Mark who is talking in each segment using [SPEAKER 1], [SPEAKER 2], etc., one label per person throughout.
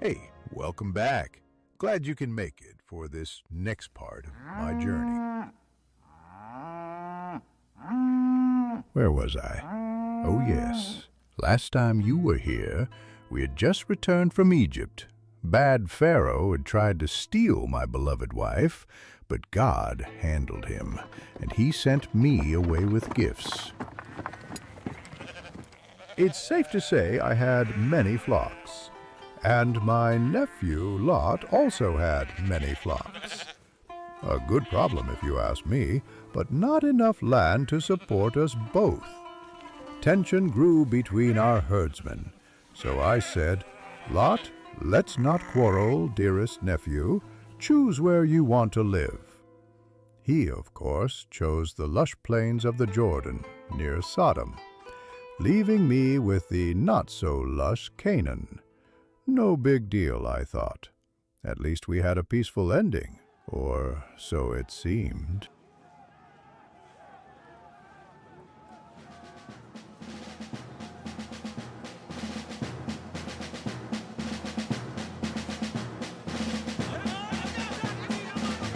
[SPEAKER 1] Hey, welcome back. Glad you can make it for this next part of my journey. Where was I? Oh yes, last time you were here, we had just returned from Egypt. Bad Pharaoh had tried to steal my beloved wife, but God handled him, and he sent me away with gifts. It's safe to say I had many flocks, and my nephew Lot also had many flocks. A good problem if you ask me, but not enough land to support us both. Tension grew between our herdsmen, so I said, "Lot, let's not quarrel, dearest nephew. Choose where you want to live." He, of course, chose the lush plains of the Jordan, near Sodom, leaving me with the not-so-lush Canaan. No big deal, I thought. At least we had a peaceful ending, or so it seemed.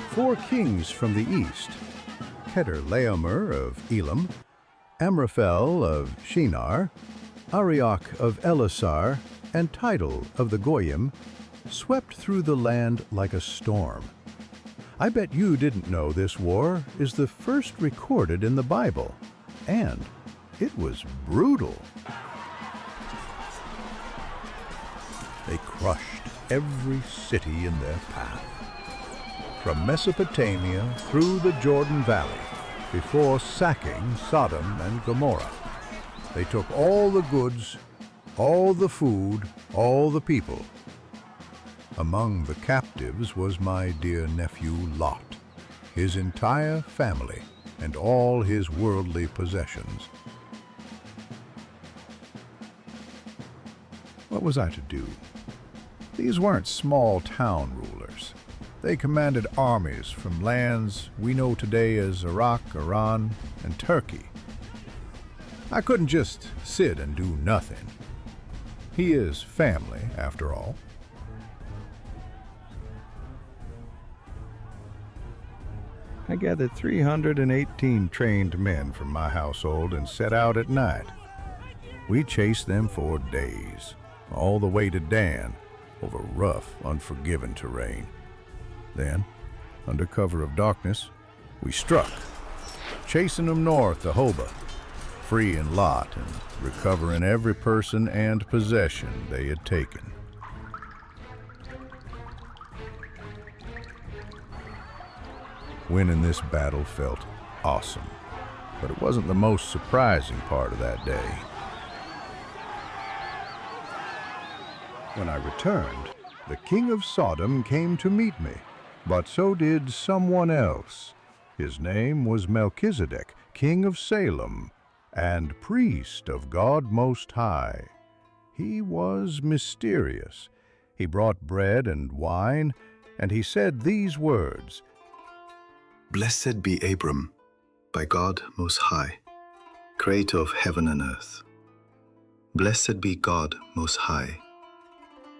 [SPEAKER 1] Four kings from the east, Kedorlaomer of Elam, Amraphel of Shinar, Arioch of Elasar, and Tidal of the Goyim, swept through the land like a storm. I bet you didn't know this war is the first recorded in the Bible, and it was brutal. They crushed every city in their path, from Mesopotamia through the Jordan Valley, before sacking Sodom and Gomorrah. They took all the goods, all the food, all the people. Among the captives was my dear nephew Lot, his entire family, and all his worldly possessions. What was I to do? These weren't small town rulers. They commanded armies from lands we know today as Iraq, Iran, and Turkey. I couldn't just sit and do nothing. He is family, after all. I gathered 318 trained men from my household and set out at night. We chased them for days, all the way to Dan, over rough, unforgiving terrain. Then, under cover of darkness, we struck, chasing them north to Hobah, freeing Lot and recovering every person and possession they had taken. Winning this battle felt awesome, but it wasn't the most surprising part of that day. When I returned, the king of Sodom came to meet me, but so did someone else. His name was Melchizedek, king of Salem, and priest of God Most High. He was mysterious. He brought bread and wine, and he said these words,
[SPEAKER 2] "Blessed be Abram, by God Most High, creator of heaven and earth. Blessed be God Most High,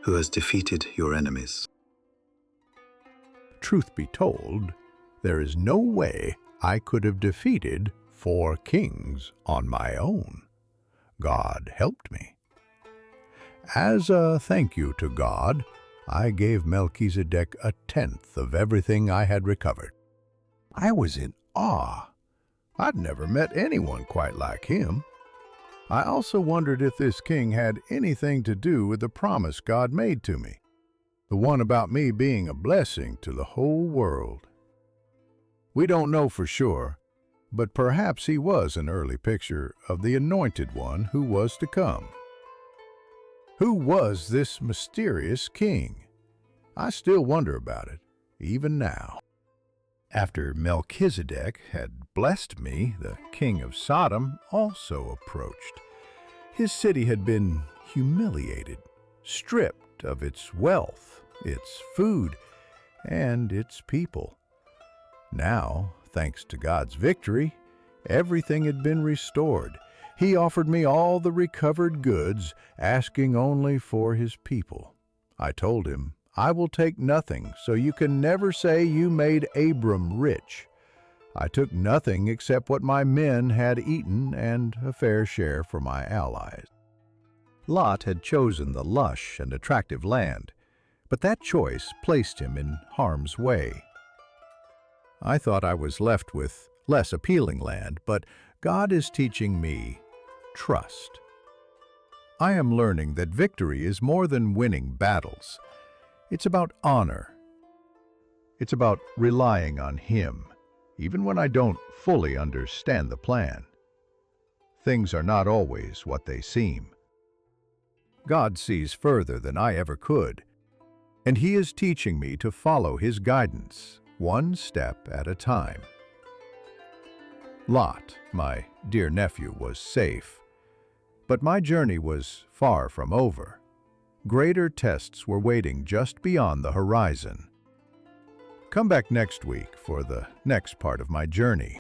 [SPEAKER 2] who has defeated your enemies."
[SPEAKER 1] Truth be told, there is no way I could have defeated 4 kings on my own. God helped me. As a thank you to God, I gave Melchizedek 1/10 of everything I had recovered. I was in awe. I'd never met anyone quite like him. I also wondered if this king had anything to do with the promise God made to me, the one about me being a blessing to the whole world. We don't know for sure, but perhaps he was an early picture of the anointed one who was to come. Who was this mysterious king? I still wonder about it, even now. After Melchizedek had blessed me, the king of Sodom also approached. His city had been humiliated, stripped of its wealth, its food, and its people. Now, thanks to God's victory, everything had been restored. He offered me all the recovered goods, asking only for his people. I told him, "I will take nothing, so you can never say you made Abram rich. I took nothing except what my men had eaten and a fair share for my allies." Lot had chosen the lush and attractive land, but that choice placed him in harm's way. I thought I was left with less appealing land, but God is teaching me trust. I am learning that victory is more than winning battles. It's about honor. It's about relying on Him, even when I don't fully understand the plan. Things are not always what they seem. God sees further than I ever could, and He is teaching me to follow His guidance, one step at a time. Lot, my dear nephew, was safe, but my journey was far from over. Greater tests were waiting just beyond the horizon. Come back next week for the next part of my journey.